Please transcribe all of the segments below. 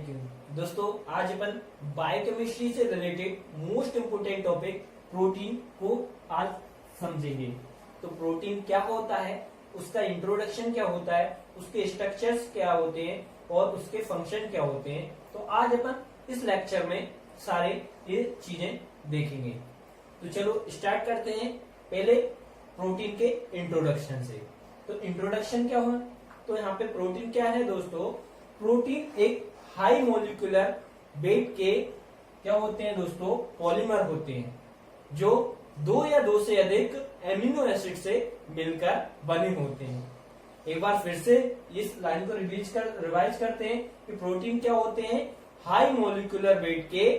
Thank you. दोस्तों आज अपन biochemistry से related most important topic protein को आज समझेंगे। तो प्रोटीन क्या होता है, उसका इंट्रोडक्शन क्या होता है, उसके स्ट्रक्चर्स क्या होते हैं और उसके फंक्शन क्या होते हैं। तो आज अपन इस लेक्चर में सारे ये चीजें देखेंगे। तो चलो स्टार्ट करते हैं पहले प्रोटीन के इंट्रोडक्शन से। तो इंट्रोडक्शन क्या हुआ, तो यहाँ पे प्रोटीन क्या है दोस्तों। प्रोटीन एक हाई मोलिकुलर वेट के क्या होते हैं दोस्तों, पॉलीमर होते हैं जो दो या दो से अधिक एमिनो एसिड से मिलकर बने होते हैं। एक बार फिर से इस लाइन को रिवाइज करते हैं कि प्रोटीन क्या होते हैं, हाई मोलिकुलर वेट के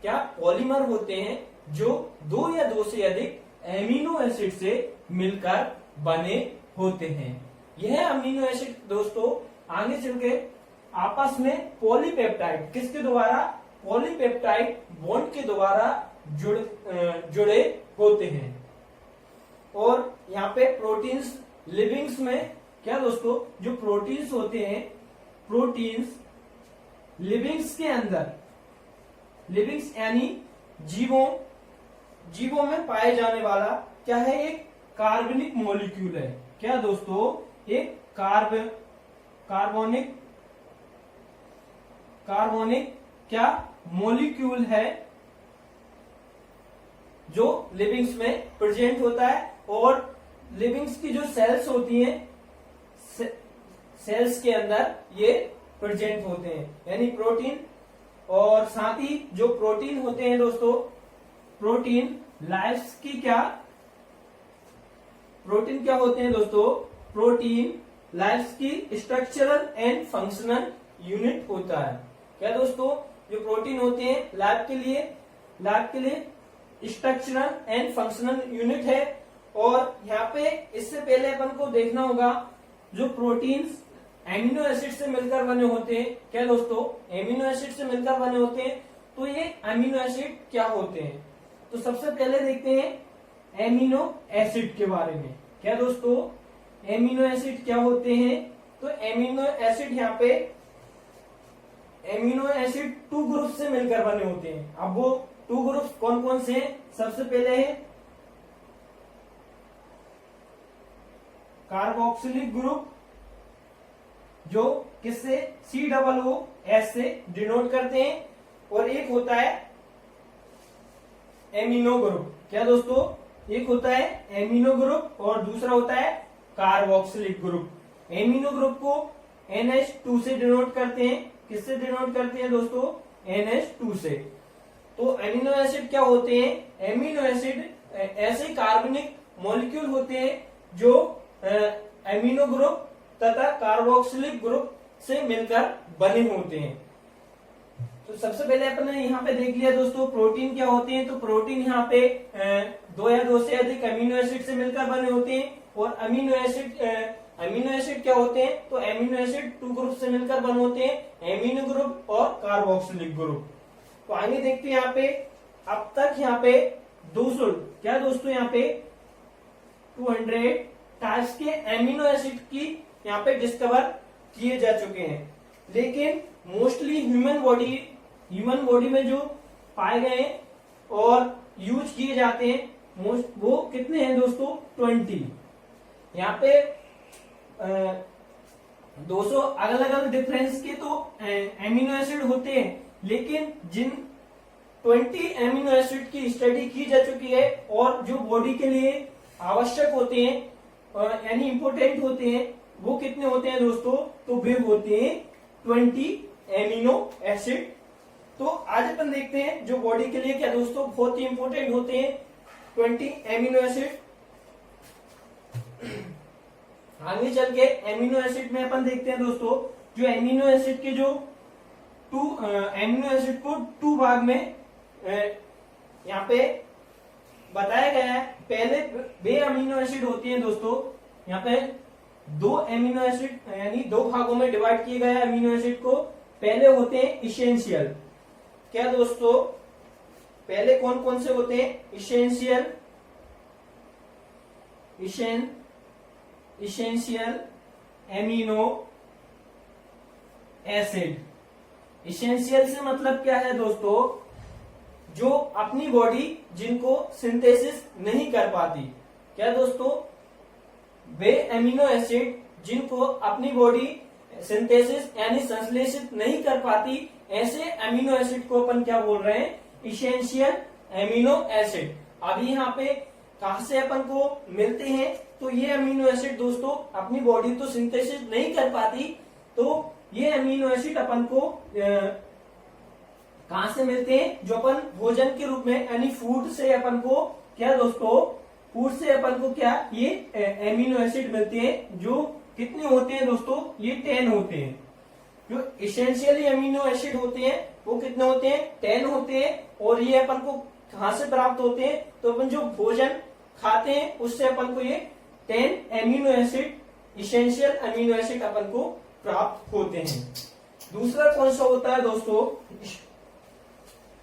क्या पॉलीमर होते हैं जो दो या दो से अधिक एमिनो एसिड से मिलकर बने होते हैं। यह अमीनो एसिड दोस्तों आगे चल के आपस में पॉलीपेप्टाइड किसके द्वारा, पॉलीपेप्टाइड बॉन्ड के द्वारा जुड़े होते हैं। और यहाँ पे प्रोटीन्स लिविंग्स में क्या दोस्तों, जो प्रोटीन्स होते हैं, प्रोटीन्स लिविंग्स के अंदर, लिविंग्स यानी जीवों में पाए जाने वाला क्या है, एक कार्बनिक मॉलिक्यूल है। क्या दोस्तों, एक कार्बोनिक क्या मॉलिक्यूल है जो लिविंग्स में प्रेजेंट होता है। और लिविंग्स की जो सेल्स होती हैं, सेल्स के अंदर ये प्रेजेंट होते हैं, यानी प्रोटीन। और साथ ही जो प्रोटीन होते हैं दोस्तों, प्रोटीन लाइफ की प्रोटीन क्या होते हैं दोस्तों, प्रोटीन लाइफ की स्ट्रक्चरल एंड फंक्शनल यूनिट होता है। क्या दोस्तों, जो प्रोटीन होते हैं लाइफ के लिए स्ट्रक्चरल एंड फंक्शनल यूनिट है। और यहाँ पे इससे पहले अपन को देखना होगा जो प्रोटीन्स एमिनो एसिड से मिलकर बने होते हैं। क्या दोस्तों, एमिनो एसिड से मिलकर बने होते हैं। तो ये एमिनो एसिड क्या होते हैं, तो सबसे पहले देखते हैं एमिनो एसिड के बारे में। क्या दोस्तों, एमिनो एसिड क्या होते हैं, तो एमिनो एसिड यहाँ पे एमिनो एसिड टू ग्रुप से मिलकर बने होते हैं। अब वो टू ग्रुप कौन कौन से हैं, सबसे पहले है कार्बोक्सिलिक ग्रुप जो किससे, COOH से डिनोट करते हैं। और एक होता है एमिनो ग्रुप। क्या दोस्तों, एक होता है एमिनो ग्रुप और दूसरा होता है कार्बोक्सिलिक ग्रुप। एमिनो ग्रुप को NH2 से डिनोट करते हैं। किससे डिनोट करते हैं दोस्तों, NH2 से। तो एमिनो एसिड क्या होते हैं, एमिनो एसिड ऐसे कार्बनिक मॉलिक्यूल होते हैं जो एमिनो ग्रुप तथा कार्बोक्सिलिक ग्रुप से मिलकर बने होते हैं। तो सबसे पहले अपन ने यहाँ पे देख लिया दोस्तों प्रोटीन क्या होते हैं। तो प्रोटीन यहाँ पे दो या दो से अधिक अमीनो एसिड से मिलकर बने होते हैं। और अमीनो एसिड क्या होते हैं, तो एमिनो एसिड टू ग्रुप से मिलकर बने होते हैं, एमिनो ग्रुप और कार्बोक्सिलिक ग्रुप। तो आगे देखते हैं यहाँ पे, अब तक यहाँ पे 200 क्या दोस्तों, यहाँ पे 200 टाइप्स के एमिनो एसिड की यहाँ पे डिस्कवर किए जा चुके हैं। लेकिन मोस्टली ह्यूमन बॉडी में जो पाए गए हैं और यूज किए जाते हैं वो कितने हैं दोस्तों, 20। यहाँ पे 200 अलग अलग डिफरेंस के तो एमिनो एसिड होते हैं, लेकिन जिन 20 एमिनो एसिड की स्टडी की जा चुकी है और जो बॉडी के लिए आवश्यक होते हैं यानी इंपोर्टेंट होते हैं, वो कितने होते हैं दोस्तों, तो वे होते हैं 20 एमिनो एसिड। तो आज अपन देखते हैं जो बॉडी के लिए क्या दोस्तों बहुत ही इंपोर्टेंट होते हैं 20 एमिनो एसिड। आगे चल के एमिनो एसिड में अपन देखते हैं दोस्तों, जो एमिनो एसिड के जो एमिनो एसिड को 2 भाग में यहाँ पे बताया गया है। पहले वे अमीनो एसिड होती हैं दोस्तों, यहाँ पे 2 एमिनो एसिड यानी 2 भागों में डिवाइड किए गए हैं अमीनो एसिड को। पहले होते हैं इसेंशियल। क्या दोस्तों, पहले कौन कौन से होते हैं, इसेंशियल एमिनो एसिड। इसेंशियल से मतलब क्या है दोस्तों, जो अपनी बॉडी जिनको सिंथेसिस नहीं कर पाती। क्या दोस्तों, वे एमिनो एसिड जिनको अपनी बॉडी सिंथेसिस यानी संश्लेषित नहीं कर पाती, ऐसे एमिनो एसिड को अपन क्या बोल रहे हैं, इसेंशियल एमिनो एसिड। अभी यहाँ पे कहा से अपन को मिलते हैं, तो ये अमीनो एसिड दोस्तों अपनी बॉडी तो सिंथेसिस नहीं कर पाती, तो ये अमीनो एसिड अपन को कहां से मिलते हैं, जो अपन भोजन के रूप में यानी फूड से अपन को क्या दोस्तों, फूड से अपन को क्या ये एमिनो एसिड मिलते हैं, जो कितने होते हैं दोस्तों, ये 10 होते हैं। जो इसेंशियली अमीनो एसिड होते हैं वो कितने होते हैं, 10 होते हैं। और ये अपन को कहां से प्राप्त होते हैं, तो अपन जो भोजन खाते हैं उससे अपन को ये 10 amino acid essential amino acid अपन को प्राप्त होते हैं। दूसरा कौन सा होता है दोस्तों,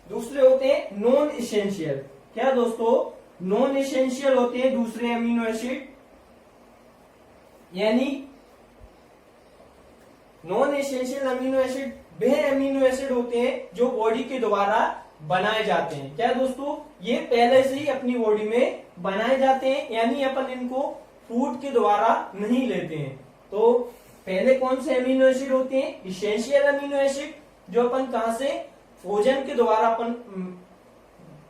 दूसरे होते हैं नॉन इसेंशियल। क्या दोस्तों, नॉन इसेंशियल होते हैं दूसरे अमीनो एसिड, यानी नॉन एसेंशियल अमीनो एसिड वे अमीनो एसिड होते हैं जो बॉडी के द्वारा बनाए जाते हैं। क्या दोस्तों, ये पहले से ही अपनी बॉडी में बनाए जाते हैं, यानी अपन इनको फूड के द्वारा नहीं लेते हैं। तो पहले कौन से अमीनो एसिड होते हैं, इसेंशियल अमीनो एसिड, जो अपन कहां से, भोजन के द्वारा अपन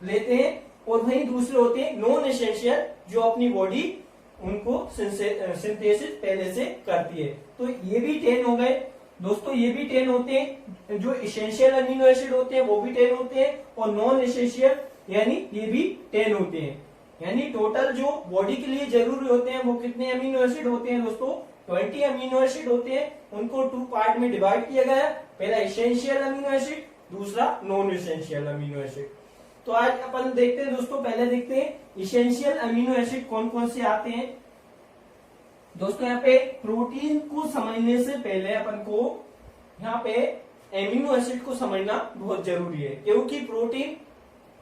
लेते हैं। और वहीं दूसरे होते हैं नॉन एसेंशियल, जो अपनी बॉडी उनको सिंथेसिस पहले से करती है। तो ये भी 10 हो गए दोस्तों, ये भी 10 होते हैं। जो इसेंशियल अमीनो एसिड होते हैं वो भी 10 होते हैं, और नॉन एसेंशियल यानी ये भी 10 होते हैं। यानी टोटल जो बॉडी के लिए जरूरी होते हैं वो कितने अमीनो एसिड होते हैं दोस्तों, 20 अमीनो एसिड होते हैं। उनको 2 पार्ट में डिवाइड किया गया, पहला इसेंशियल अमीनो एसिड, दूसरा नॉन इसेंशियल अमीनो एसिड। तो आज अपन देखते हैं दोस्तों, पहले देखते हैं इसेंशियल अमीनो एसिड कौन कौन से आते हैं। दोस्तों यहाँ पे प्रोटीन को समझने से पहले अपन को यहाँ पे एमिनो एसिड को समझना बहुत जरूरी है, क्योंकि प्रोटीन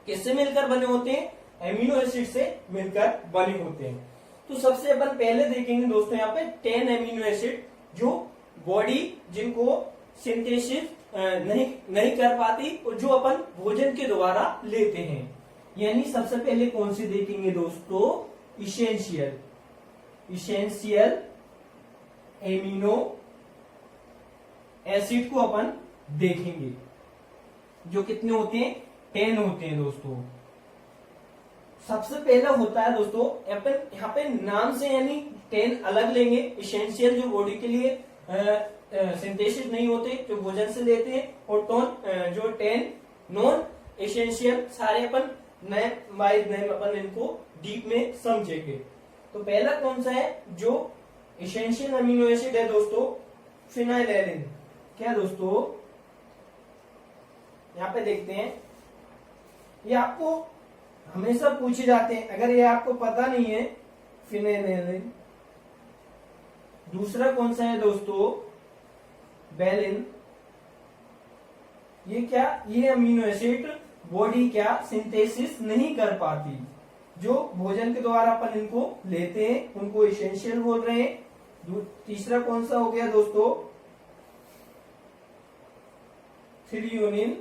किससे मिलकर बने होते हैं, एमिनो एसिड से मिलकर बने होते हैं। तो सबसे अपन पहले देखेंगे दोस्तों यहाँ पे 10 एमिनो एसिड जो बॉडी जिनको सिंथेसिस नहीं कर पाती और जो अपन भोजन के द्वारा लेते हैं। यानी सबसे पहले कौन सी देखेंगे दोस्तों, इसेंशियल एमिनो एसिड को अपन देखेंगे, जो कितने होते हैं, 10 होते हैं दोस्तों। सबसे पहला होता है दोस्तों, अपन यहाँ पे नाम से यानी 10 अलग लेंगे। इसेंशियल जो बॉडी के लिए सिंथेसिस नहीं होते, जो भोजन से लेते हैं, और जो 10 नॉन एसेंशियल, सारे अपन नए बाय नए अपन इनको डीप में समझेंगे। तो पहला कौन सा है जो इसेंशियल अमीनो एसिड है दोस्तों, फिनाइलैलानाइन। क्या दोस्तों, यहाँ पे देखते हैं, ये आपको हमेशा पूछे जाते हैं, अगर ये आपको पता नहीं है, फिनाइलैलानाइन। दूसरा कौन सा है दोस्तों, वेलिन। ये क्या, ये अमीनो एसिड बॉडी क्या सिंथेसिस नहीं कर पाती, जो भोजन के द्वारा अपन इनको लेते हैं, उनको इसेंशियल बोल रहे हैं। तीसरा कौन सा हो गया दोस्तों, थ्रियोनिन।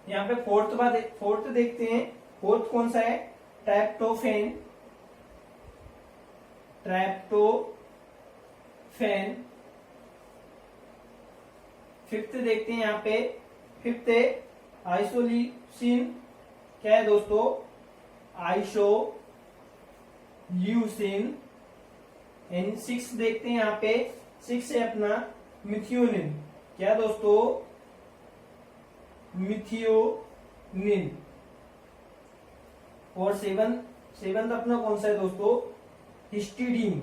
यहाँ पे फोर्थ देखते हैं, फोर्थ कौन सा है, ट्राइप्टोफैन। फिफ्थ देखते हैं यहाँ पे, फिफ्थ है आइसोल्यूसिन। क्या है दोस्तों, आइसोल्यूसिन। एंड 6 देखते हैं यहाँ पे, 6 है अपना मिथियोनिन। क्या दोस्तों, मिथियोनिन। और सेवंथ अपना कौन सा है दोस्तों, हिस्टीडीन।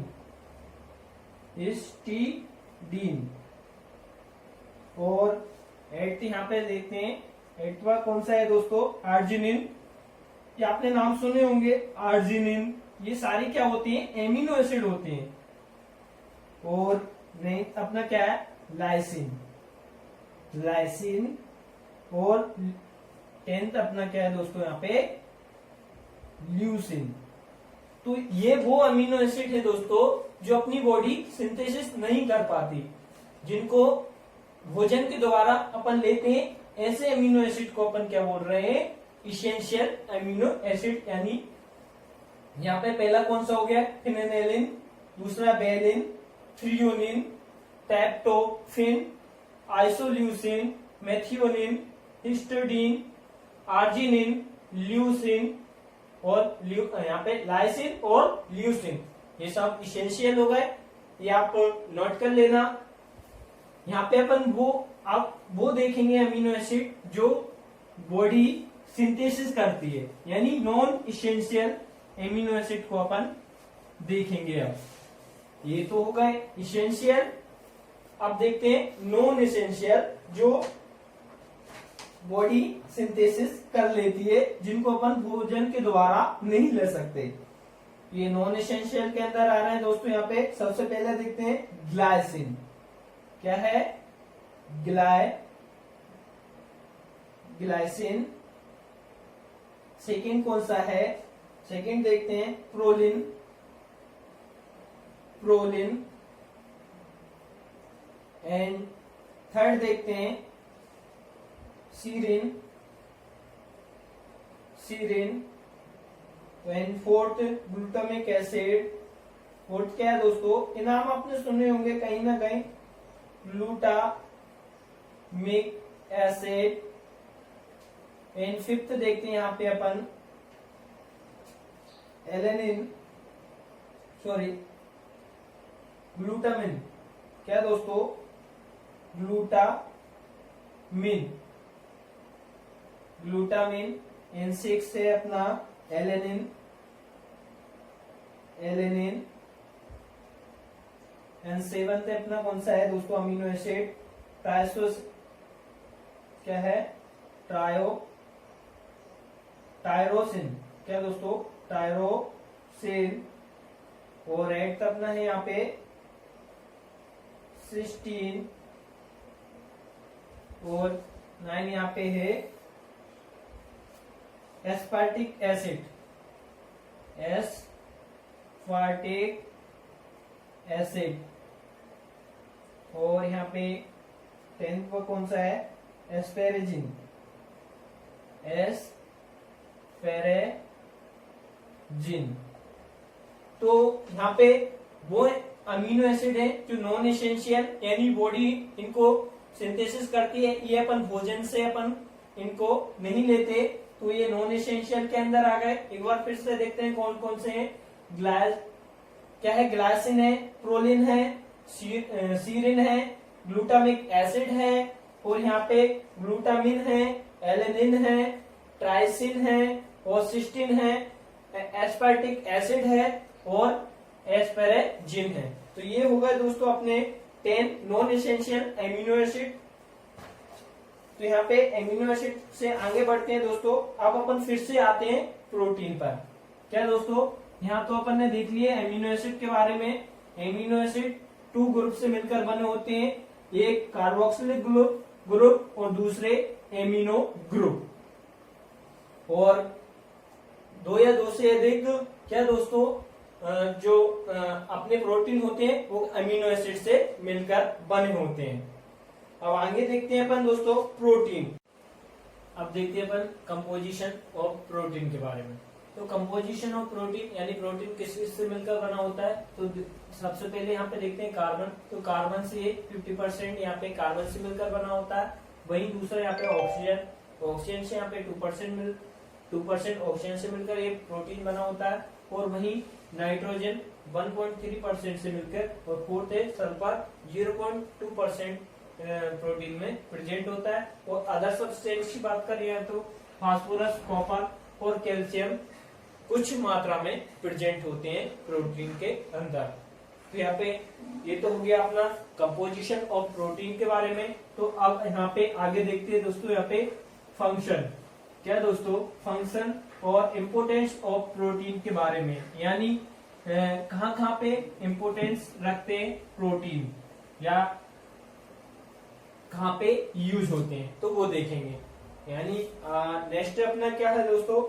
और 8 यहाँ पे देखते हैं, 8वां कौन सा है दोस्तों, आर्जिनिन। ये आपने नाम सुने होंगे, आर्जिनिन। ये सारे क्या होते हैं, एमिनो एसिड होते हैं। और नहीं अपना क्या है, लाइसिन। और 10th अपना क्या है दोस्तों, यहाँ पे ल्यूसिन। तो ये वो अमीनो एसिड है दोस्तों जो अपनी बॉडी सिंथेसिस नहीं कर पाती, जिनको भोजन के द्वारा अपन लेते हैं ऐसे अमीनो एसिड को अपन क्या बोल रहे हैं, इसेंशियल अमीनो एसिड। यानी यहाँ पे पहला कौन सा हो गया, फिनाइलिन, दूसरा valine, threonine, tryptophan, isoleucine, methionine, histidine, arginine, leucine और यहाँ पे लाइसिन और ल्यूसिन, ये सब इसेंशियल हो गए, ये आप नोट कर लेना। यहाँ पे अपन वो देखेंगे अमीनो एसिड जो बॉडी सिंथेसिस करती है, यानी नॉन इसेंशियल एमिनो एसिड को अपन देखेंगे। अब ये तो हो गए इसेंशियल, अब देखते हैं नॉन इसेंशियल जो बॉडी सिंथेसिस कर लेती है, जिनको अपन भोजन के द्वारा नहीं ले सकते। ये नॉन इसेंशियल के अंदर आ रहे हैं दोस्तों। यहाँ पे सबसे पहले देखते हैं ग्लाइसिन, क्या है, ग्लाइसिन। सेकंड कौन सा है, सेकंड देखते हैं प्रोलिन, एंड थर्ड देखते हैं सीरिन, and fourth glutamic acid. Fourth क्या है दोस्तों, ये नाम आपने सुने होंगे कहीं ना कहीं, ग्लूटामिक एसिड। एंड फिफ्थ देखते हैं यहाँ पे अपन ग्लूटामिन, क्या दोस्तों, ग्लूटामिन। एंड सिक्स है अपना एलेनिन, एंड सेवंथ है अपना कौन सा है दोस्तों अमीनो एसिड, क्या है, टायरोसिन, क्या दोस्तों, टायरोसिन। और एट अपना है यहाँ पे सिस्टीन, और 9 यहाँ पे है एस्पार्टिक एसिड, और यहाँ पे 10th पर कौन सा है, एस्पेरेजिन, तो यहाँ पे वो अमीनो एसिड है जो नॉन एसेंशियल, यानी बॉडी इनको सिंथेसिस करती है, ये अपन भोजन से अपन इनको नहीं लेते, तो ये नॉन एसेंशियल के अंदर आ गए। एक बार फिर से देखते हैं कौन कौन से हैं। क्या है, ग्लाइसिन है, प्रोलिन है, सीरिन है, ग्लूटामिक एसिड है, और यहाँ पे ग्लूटामिन है, एलेनिन है, ट्राइसिन है, और सिस्टीन है, एस्पार्टिक एसिड है, और एस्पेरेजिन है। तो ये होगा दोस्तों अपने 10 नॉन एसेंशियल एमिनो एसिड। तो यहाँ पे एमिनो एसिड से आगे बढ़ते हैं दोस्तों। अब अपन फिर से आते हैं प्रोटीन पर। क्या दोस्तों, यहाँ तो अपन ने देख लिया एमिनो एसिड के बारे में। एमिनो एसिड 2 ग्रुप से मिलकर बने होते हैं, एक कार्बोक्सिलिक ग्रुप और दूसरे एमिनो ग्रुप, और 2 या 2 से अधिक क्या दोस्तों जो अपने प्रोटीन होते हैं वो अमीनो एसिड से मिलकर बने होते हैं। अब आगे देखते हैं अपन दोस्तों प्रोटीन। अब देखते हैं अपन कंपोजिशन ऑफ प्रोटीन के बारे में। तो कंपोजिशन ऑफ प्रोटीन यानी प्रोटीन किस से मिलकर बना होता है, तो सबसे पहले यहाँ पे देखते हैं कार्बन। तो कार्बन से 50% यहाँ पे कार्बन से मिलकर बना होता है। वहीं दूसरा यहाँ पे ऑक्सीजन से यहाँ पे 2% ऑक्सीजन से मिलकर ये प्रोटीन बना होता है। और वहीं नाइट्रोजन 1.3% से मिलकर, और फोर्थ है सल्फर 0.2% प्रोटीन में प्रेजेंट होता है। और अदर सब्सटेंस की बात करें तो फास्फोरस, कॉपर और कैल्शियम कुछ मात्रा में प्रेजेंट होते हैं प्रोटीन के अंदर। तो यहाँ पे ये तो हो गया अपना कंपोजिशन ऑफ प्रोटीन के बारे में। तो अब यहाँ पे आगे देखते हैं दोस्तों यहाँ पे फंक्शन। क्या दोस्तों, फंक्शन और इम्पोर्टेंस ऑफ प्रोटीन के बारे में, यानी कहाँ पे इम्पोर्टेंस रखते हैं प्रोटीन या कहाँ पे यूज होते हैं, तो वो देखेंगे। यानी नेक्स्ट अपना क्या है दोस्तों,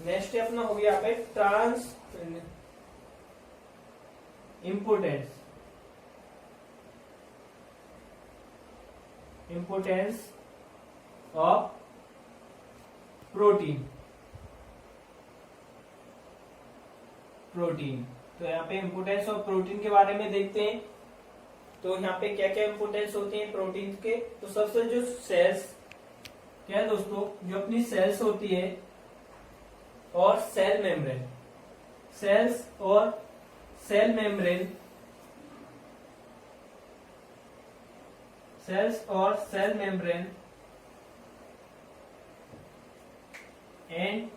नेक्स्ट अपना हो गया यहाँ पे ट्रांस इम्पोर्टेंस ऑफ प्रोटीन। तो यहाँ पे इम्पोर्टेंस ऑफ प्रोटीन के बारे में देखते हैं। तो यहाँ पे क्या क्या इम्पोर्टेंस होते हैं प्रोटीन के। तो सबसे जो सेल्स क्या है दोस्तों, जो अपनी सेल्स होती है और सेल मेम्ब्रेन, सेल्स और सेल मेम्ब्रेन, सेल्स और सेल मेम्ब्रेन एंड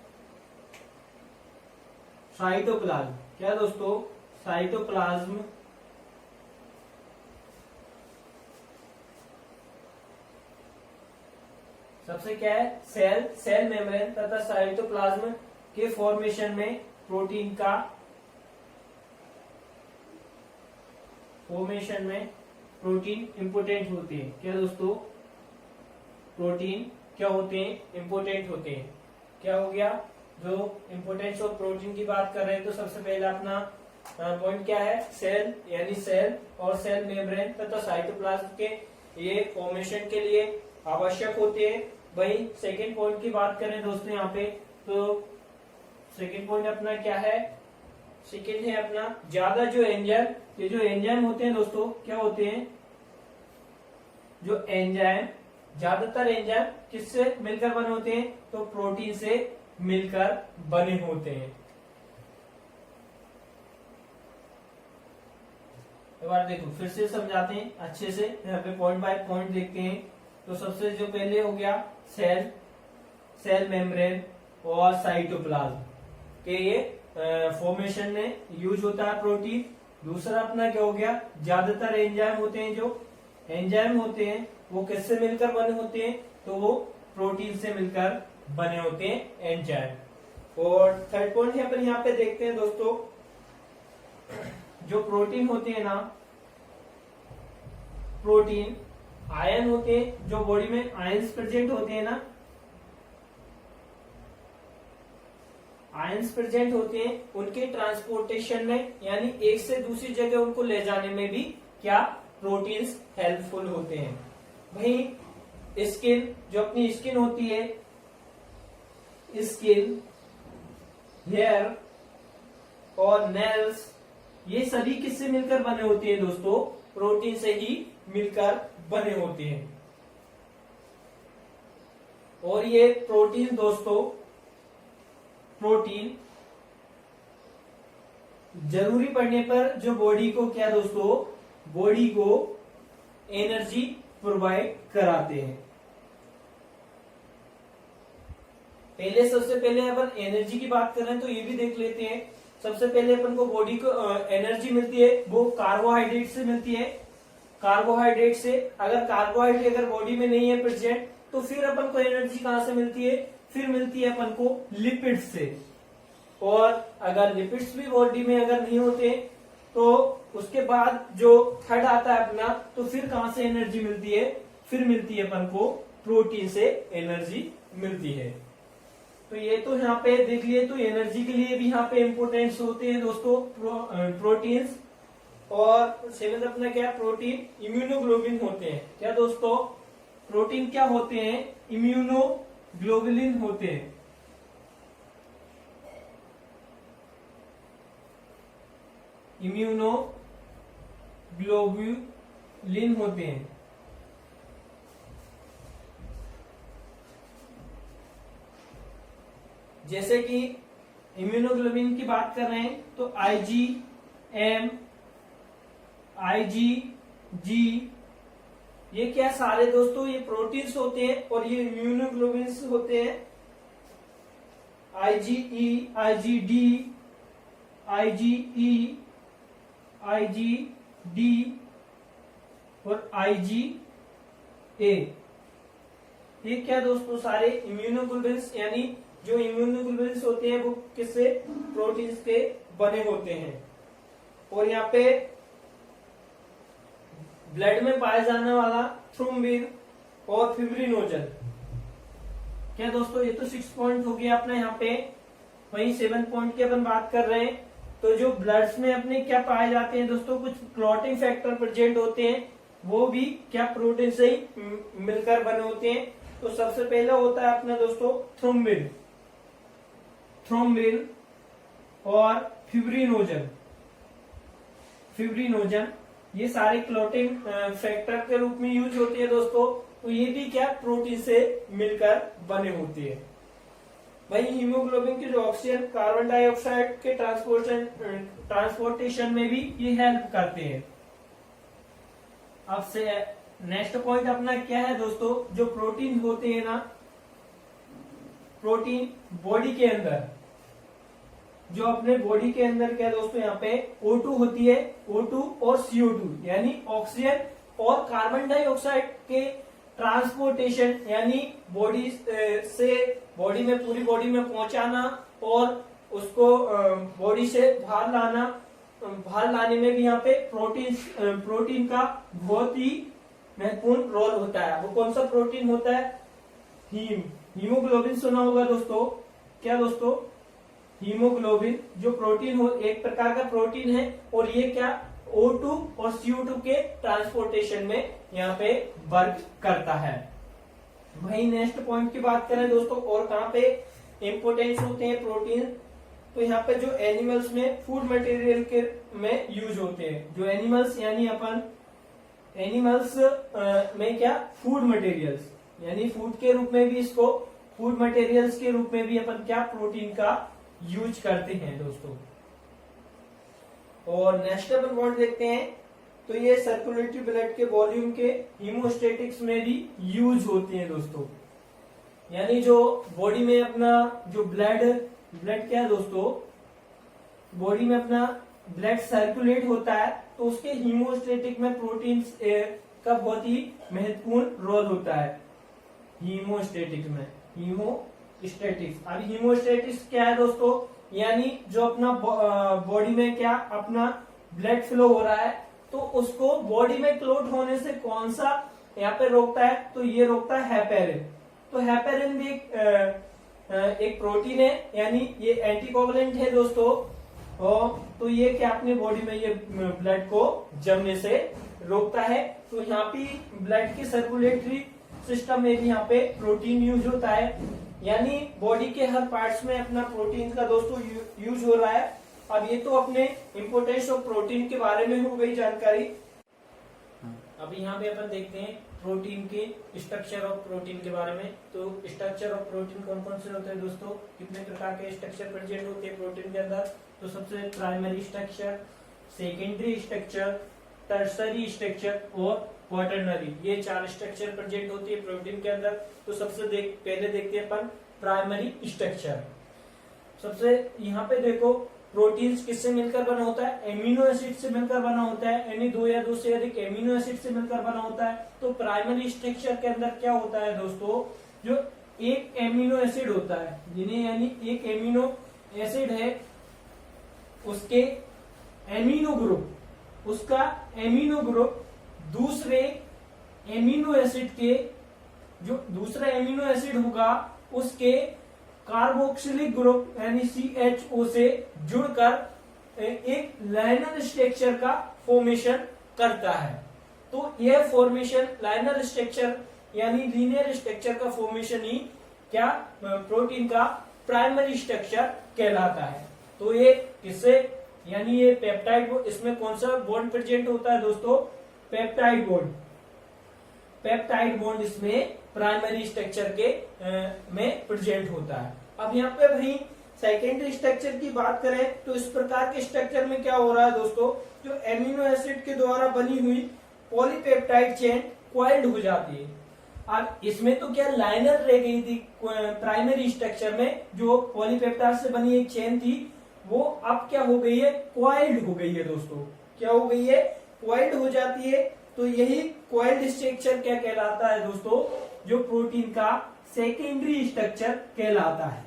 साइटोप्लाज्म। क्या दोस्तों, साइटोप्लाज्म सबसे क्या है, सेल मेम्ब्रेन तथा साइटोप्लाज्म के फॉर्मेशन में प्रोटीन इंपोर्टेंट होते हैं। क्या दोस्तों, प्रोटीन क्या होते हैं, इंपोर्टेंट होते हैं। क्या हो गया, जो इंपोर्टेंस ऑफ प्रोटीन की बात कर रहे हैं तो सबसे पहला अपना पॉइंट क्या है, सेल, यानी सेल और सेल मेम्ब्रेन तथा साइटोप्लाज्म के ये फॉर्मेशन के लिए आवश्यक होते हैं। वही सेकेंड पॉइंट की बात करें दोस्तों यहाँ पे, तो सेकेंड पॉइंट अपना क्या है, सेकेंड है अपना ज्यादा जो एंजाइम, ये जो एंजाइम होते हैं दोस्तों क्या होते हैं, जो एंजाइम, ज्यादातर एंजाइम किससे मिलकर बने होते हैं, तो प्रोटीन से मिलकर बने होते हैं। एक बार देखो फिर से समझाते हैं अच्छे से, यहाँ पे पॉइंट बाय पॉइंट देखते हैं। तो सबसे जो पहले हो गया सेल मेम्ब्रेन और साइटोप्लाज्म के ये फॉर्मेशन में यूज होता है प्रोटीन। दूसरा अपना क्या हो गया, ज्यादातर एंजाइम होते हैं, जो एंजाइम होते हैं वो किससे मिलकर बने होते हैं, तो वो प्रोटीन से मिलकर बने होते हैं एंजाइम। और थर्ड पॉइंट है अपन यहाँ पे देखते हैं दोस्तों, जो प्रोटीन होते हैं ना, प्रोटीन आयन होते हैं, जो बॉडी में आयंस प्रेजेंट होते हैं ना, आयंस प्रेजेंट होते हैं, उनके ट्रांसपोर्टेशन में यानी एक से दूसरी जगह उनको ले जाने में भी क्या, प्रोटीन्स हेल्पफुल होते हैं। वहीं स्किन, जो अपनी स्किन होती है, स्किन, हेयर और नेल्स, ये सभी किससे मिलकर बने होते हैं दोस्तों, प्रोटीन से ही मिलकर बने होते हैं। और ये प्रोटीन दोस्तों, प्रोटीन जरूरी पड़ने पर जो बॉडी को क्या दोस्तों, बॉडी को एनर्जी प्रोवाइड कराते हैं। पहले सबसे पहले अपन एनर्जी की बात कर रहे हैं तो ये भी देख लेते हैं। सबसे पहले अपन को बॉडी को एनर्जी मिलती है, वो कार्बोहाइड्रेट से मिलती है। कार्बोहाइड्रेट से, अगर कार्बोहाइड्रेट अगर बॉडी में नहीं है प्रेजेंट, तो फिर अपन को एनर्जी कहां से मिलती है, फिर मिलती है अपन को लिपिड्स से। और अगर लिपिड्स भी बॉडी में अगर नहीं होते तो उसके बाद जो थर्ड आता है अपना, तो फिर कहां से एनर्जी मिलती है, फिर मिलती है अपन को प्रोटीन से एनर्जी मिलती है। तो ये तो यहाँ पे देख लिए, तो एनर्जी के लिए भी यहाँ पे इंपोर्टेंस होते हैं दोस्तों प्रोटीन्स। और सेवेंथ अपना क्या, प्रोटीन इम्यूनोग्लोबिन होते हैं। क्या दोस्तों, प्रोटीन क्या होते हैं, इम्यूनोग्लोबुलिन होते हैं। इम्यूनोग्लोबुलिन होते हैं। जैसे कि इम्यूनोग्लोबिन की बात कर रहे हैं तो IgM, IgG, ये क्या सारे दोस्तों ये प्रोटीन्स होते हैं और ये इम्यूनोग्लोबिन्स होते हैं। IgE, IgD, IgE, IgD और IgA, ये क्या दोस्तों सारे इम्यूनोग्लोबिन्स, यानी जो इम्यूनोग्लोबिन्स होते हैं वो किससे, प्रोटीन्स के बने होते हैं। और यहाँ पे ब्लड में पाया जाने वाला थ्रोम्बिन और फिब्रिनोजन। क्या दोस्तों, ये तो 6 पॉइंट हो गया अपना यहाँ पे। वहीं 7 पॉइंट की अपन बात कर रहे हैं, तो जो ब्लड्स में अपने क्या पाए जाते हैं दोस्तों, कुछ क्लॉटिंग फैक्टर प्रेजेंट होते हैं, वो भी क्या प्रोटीन से ही मिलकर बने होते हैं। तो सबसे पहला होता है अपना दोस्तों थ्रोम्बिन, थ्रोम्बिन और फिब्रिनोजन, फिब्रिनोजन ये सारे क्लोटिंग फैक्टर के रूप में यूज होते हैं दोस्तों। तो ये भी क्या प्रोटीन से मिलकर बने होते हैं। भाई हीमोग्लोबिन की जो ऑक्सीजन कार्बन डाइऑक्साइड के ट्रांसपोर्टेशन में भी ये हेल्प करते हैं। अब से नेक्स्ट पॉइंट अपना क्या है दोस्तों, जो प्रोटीन होते हैं ना, प्रोटीन बॉडी के अंदर, जो अपने बॉडी के अंदर क्या दोस्तों यहाँ पे O2 होती है, O2 और CO2 यानी ऑक्सीजन और कार्बन डाइऑक्साइड के ट्रांसपोर्टेशन यानी बॉडी से बॉडी में पूरी बॉडी में पहुंचाना और उसको बॉडी से बाहर लाना, बाहर लाने में भी यहाँ पे प्रोटीन का बहुत ही महत्वपूर्ण रोल होता है। वो कौन सा प्रोटीन होता है, हीमोग्लोबिन सुना होगा दोस्तों। क्या दोस्तों, हीमोग्लोबिन जो प्रोटीन हो, एक प्रकार का प्रोटीन है और ये क्या O2 और CO2 के ट्रांसपोर्टेशन में यहाँ पे वर्क करता है। वही नेक्स्ट पॉइंट की बात करें दोस्तों, और कहाँ पे इंपोर्टेंस होते हैं प्रोटीन, तो यहाँ पे जो एनिमल्स में फूड मटेरियल के में यूज होते हैं। जो एनिमल्स यानी अपन एनिमल्स में क्या फूड मटेरियल्स यानी फूड के रूप में भी, इसको फूड मटेरियल्स के रूप में भी अपन क्या प्रोटीन का यूज करते हैं दोस्तों। और नेक्स्ट अपन पॉइंट देखते हैं, तो ये सर्कुलेटरी ब्लड के वॉल्यूम के हीमोस्टेटिक्स में भी यूज होते हैं दोस्तों। यानी जो बॉडी में अपना जो ब्लड क्या है दोस्तों, बॉडी में अपना ब्लड सर्कुलेट होता है, तो उसके हीमोस्टेटिक में प्रोटीन का बहुत ही महत्वपूर्ण रोल होता है। हीमोस्टेटिक में हीमोस्टेटिक्स, अब हीमोस्टेटिक्स क्या है दोस्तों, यानी जो अपना बॉडी में क्या अपना ब्लड फ्लो हो रहा है, तो उसको बॉडी में क्लॉट होने से कौन सा यहाँ पे रोकता है, तो ये रोकता है हेपेरिन। तो हेपेरिन भी एक प्रोटीन है, यानी ये एंटीकोगुलेंट है दोस्तों। और तो ये क्या अपने बॉडी में ये ब्लड को जमने से रोकता है। तो यहाँ पे ब्लड की सर्कुलेटरी सिस्टम में भी यहाँ पे प्रोटीन यूज होता है, यानी बॉडी के हर पार्ट्स में अपना प्रोटीन का दोस्तों यूज हो रहा है। अब ये तो अपने इम्पोर्टेंस ऑफ प्रोटीन के बारे में हो गई जानकारी। अब यहाँ पे अपन देखते हैं प्रोटीन के स्ट्रक्चर ऑफ प्रोटीन के बारे में। तो स्ट्रक्चर ऑफ प्रोटीन कौन कौन से होते हैं दोस्तों, कितने प्रकार के स्ट्रक्चर प्रेजेंट होते हैं प्रोटीन के अंदर। तो सबसे primary structure, secondary structure, tertiary structure और क्वाटरनरी, ये 4 स्ट्रक्चर प्रेजेंट होती है प्रोटीन के अंदर। तो सबसे पहले देखते हैं अपन प्राइमरी स्ट्रक्चर। सबसे यहाँ पे देखो प्रोटीन्स किससे मिलकर बना होता है, एमिनो एसिड से मिलकर बना होता है, यानी 2 या 2 से अधिक एमिनो एसिड से मिलकर बना होता है। तो प्राइमरी स्ट्रक्चर के अंदर क्या होता है दोस्तों, जो एक एमिनो एसिड होता है, जिन्हें यानी एक एमिनो एसिड है, उसके एमिनो ग्रुप, उसका एमिनो ग्रुप दूसरे एमिनो एसिड के, जो दूसरा एमिनो एसिड होगा उसके कार्बोक्सिलिक ग्रुप यानी CHO से जुड़कर एक लाइनर स्ट्रक्चर का फॉर्मेशन करता है। तो यह फॉर्मेशन लाइनर स्ट्रक्चर यानी लीनियर स्ट्रक्चर का फॉर्मेशन ही क्या प्रोटीन का प्राइमरी स्ट्रक्चर कहलाता है। तो ये किससे, यानी ये पेप्टाइड, इसमें कौन सा बॉन्ड प्रेजेंट होता है दोस्तों, पेप्टाइड बॉन्ड। पेप्टाइड बॉन्ड इसमें प्राइमरी स्ट्रक्चर के में प्रेजेंट होता है। अब यहाँ पे भाई सेकेंडरी स्ट्रक्चर की बात करें, तो इस प्रकार के स्ट्रक्चर में क्या हो रहा है दोस्तों, जो एमिनो एसिड के द्वारा बनी हुई पॉलीपेप्टाइड चेन क्वाइल्ड हो जाती है। अब इसमें तो क्या लाइनर रह गई थी प्राइमरी स्ट्रक्चर में, जो पॉलीपेप्टाइड से बनी एक चेन थी, वो अब क्या हो गई है, क्वाइल्ड हो गई है दोस्तों। क्या हो गई है, क्वाइल्ड हो जाती है। तो यही क्वाइल्ड स्ट्रक्चर क्या कहलाता है दोस्तों, जो प्रोटीन का सेकेंडरी स्ट्रक्चर कहलाता है।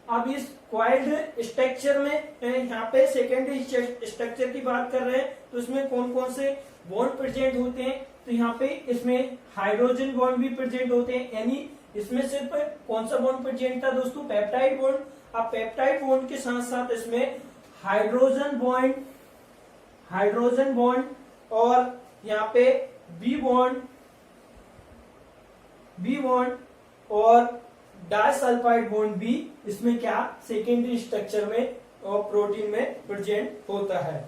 अब इस क्वाइल्ड स्ट्रक्चर में यहाँ पे सेकेंडरी स्ट्रक्चर की बात कर रहे हैं, तो इसमें कौन कौन से बॉन्ड प्रेजेंट होते हैं, तो यहाँ पे इसमें हाइड्रोजन बॉन्ड भी प्रेजेंट होते हैं, यानी इसमें सिर्फ कौन सा बॉन्ड प्रेजेंट था दोस्तों, पेप्टाइड बॉन्ड। अब पेप्टाइड बॉन्ड के साथ साथ इसमें हाइड्रोजन बॉन्ड और यहाँ पे बी बॉन्ड और डाइसल्फाइड बॉन्ड भी इसमें क्या सेकेंडरी स्ट्रक्चर में और प्रोटीन में प्रेजेंट होता है।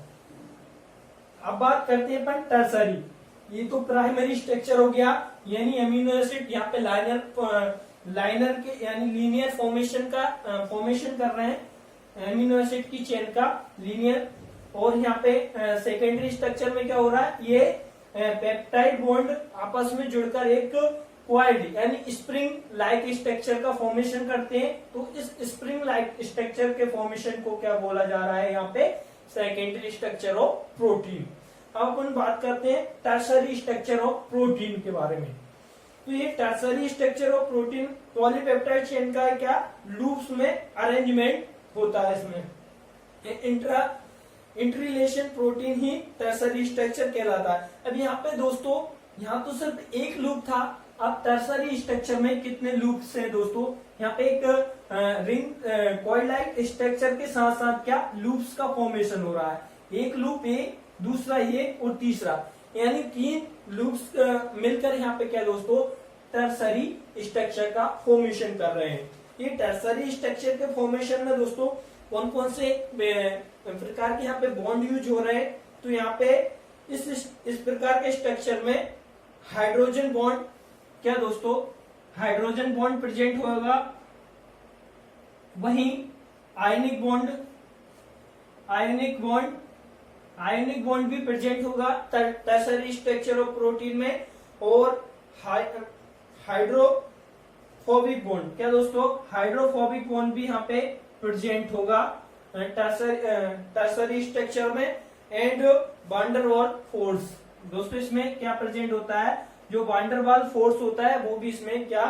अब बात करते हैं अपन टर्सरी। ये तो प्राइमरी स्ट्रक्चर हो गया, यानी अमीनो एसिड यहाँ पे लाइनर के यानी लीनियर फॉर्मेशन कर रहे हैं अमीनो एसिड की चेन का लीनियर। और यहाँ पे सेकेंडरी स्ट्रक्चर में क्या हो रहा है, ये पेप्टाइड बॉन्ड आपस में जुड़कर एक क्वाइड यानी स्प्रिंग लाइक स्ट्रक्चर का फॉर्मेशन करते हैं। तो इस स्प्रिंग लाइक स्ट्रक्चर के फॉर्मेशन को क्या बोला जा रहा है यहाँ पे, सेकेंडरी स्ट्रक्चर ऑफ प्रोटीन। अब अपन बात करते हैं टर्सरी स्ट्रक्चर ऑफ प्रोटीन के बारे में। तो ये tertiary structure of protein polypeptide chain का क्या लूप्स में अरेंजमेंट होता है। इसमें इंटररिलेशन प्रोटीन ही टर्सरी स्ट्रक्चर कहलाता है। अब यहाँ पे दोस्तों, यहाँ तो सिर्फ एक लूप था, अब टर्सरी स्ट्रक्चर में कितने लूप्स हैं दोस्तों, यहाँ पे एक रिंग कॉइल लाइक स्ट्रक्चर के साथ साथ क्या लूप्स का फॉर्मेशन हो रहा है। एक लूप ए, दूसरा ये और तीसरा, यानी 3 लूप्स मिलकर यहाँ पे क्या दोस्तों टर्सरी स्ट्रक्चर का फॉर्मेशन कर रहे हैं। ये टर्सरी स्ट्रक्चर के फॉर्मेशन में दोस्तों कौन कौन से प्रकार के यहाँ पे बॉन्ड यूज हो रहे हैं। तो यहाँ पे इस प्रकार के स्ट्रक्चर में हाइड्रोजन बॉन्ड क्या दोस्तों, हाइड्रोजन बॉन्ड प्रेजेंट होगा। वहीं आयनिक बॉन्ड भी प्रेजेंट होगा टर्सरी स्ट्रक्चर ऑफ प्रोटीन में। और हाइड्रोफोबिक बॉन्ड क्या दोस्तों, हाइड्रोफोबिक बॉन्ड भी यहाँ पे प्रेजेंट होगा टर्सरी स्ट्रक्चर में। एंड वांडरवाल फोर्स दोस्तों इसमें क्या प्रेजेंट होता है, जो वांडरवाल फोर्स होता है वो भी इसमें क्या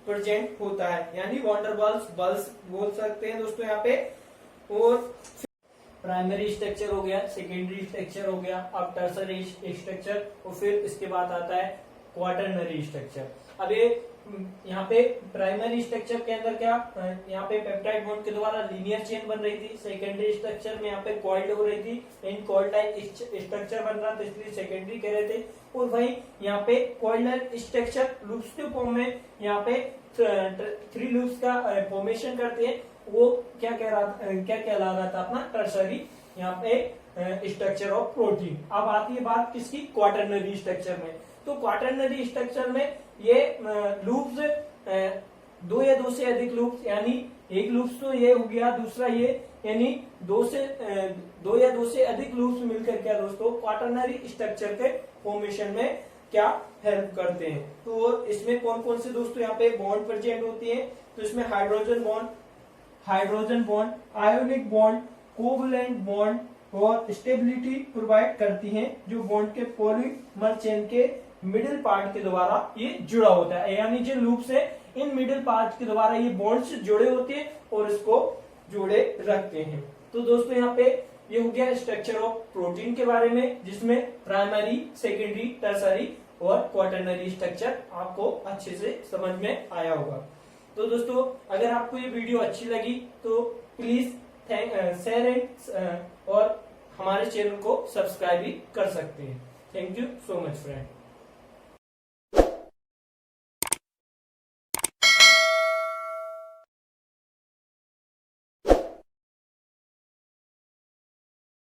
प्रेजेंट होता है, यानी वांडरवाल्स बल्स बोल सकते हैं दोस्तों यहाँ पे। और प्राइमरी स्ट्रक्चर हो गया, सेकेंडरी स्ट्रक्चर हो गया, अब टर्सरी स्ट्रक्चर, और फिर इसके बाद आता है क्वाटरनरी स्ट्रक्चर। अब ये यहाँ पे प्राइमरी स्ट्रक्चर के अंदर क्या, यहाँ पे पेप्टाइड बॉन्ड के द्वारा लीनियर चेन बन रही थी। सेकेंडरी स्ट्रक्चर में यहाँ पे कॉइल्ड हो रही थी, इन कॉइल्ड टाइप स्ट्रक्चर बन रहा था, इसलिए सेकेंडरी कह रहे थे। और वही यहाँ पे कॉइल्ड स्ट्रक्चर लूप्स के फॉर्म में यहाँ पे 3 लूप्स का फॉर्मेशन करते हैं, वो क्या कहला रहा था अपना टर्सरी यहाँ पे स्ट्रक्चर ऑफ प्रोटीन। अब आती है बात किसकी, क्वाटरनरी स्ट्रक्चर में। तो क्वाटरनरी स्ट्रक्चर में ये लूप्स 2 या 2 से अधिक लूप्स, यानी एक लूप्स तो ये हो गया, दूसरा ये, यानी 2 या 2 से अधिक लूप्स मिलकर क्या दोस्तों क्वाटरनरी स्ट्रक्चर के फॉर्मेशन में क्या हेल्प करते हैं। तो इसमें कौन कौन से दोस्तों यहाँ पे बॉन्ड प्रेजेंट होती है। तो इसमें hydrogen bond, ionic bond, covalent bond और स्टेबिलिटी प्रोवाइड करती हैं, जो बॉन्ड के पॉलीमर चेन के मिडिल पार्ट के द्वारा ये जुड़ा होता है। यानी जो लूप्स है इन मिडिल पार्ट के द्वारा ये बॉन्ड्स जुड़े होते हैं और इसको जोड़े रखते हैं। तो दोस्तों यहाँ पे ये हो गया स्ट्रक्चर ऑफ प्रोटीन के बारे में, जिसमें प्राइमरी, सेकेंडरी, टर्सरी और क्वाटरनरी स्ट्रक्चर आपको अच्छे से समझ में आया होगा। तो दोस्तों अगर आपको ये वीडियो अच्छी लगी तो प्लीज शेयर एंड और हमारे चैनल को सब्सक्राइब भी कर सकते हैं। Thank you so much friend.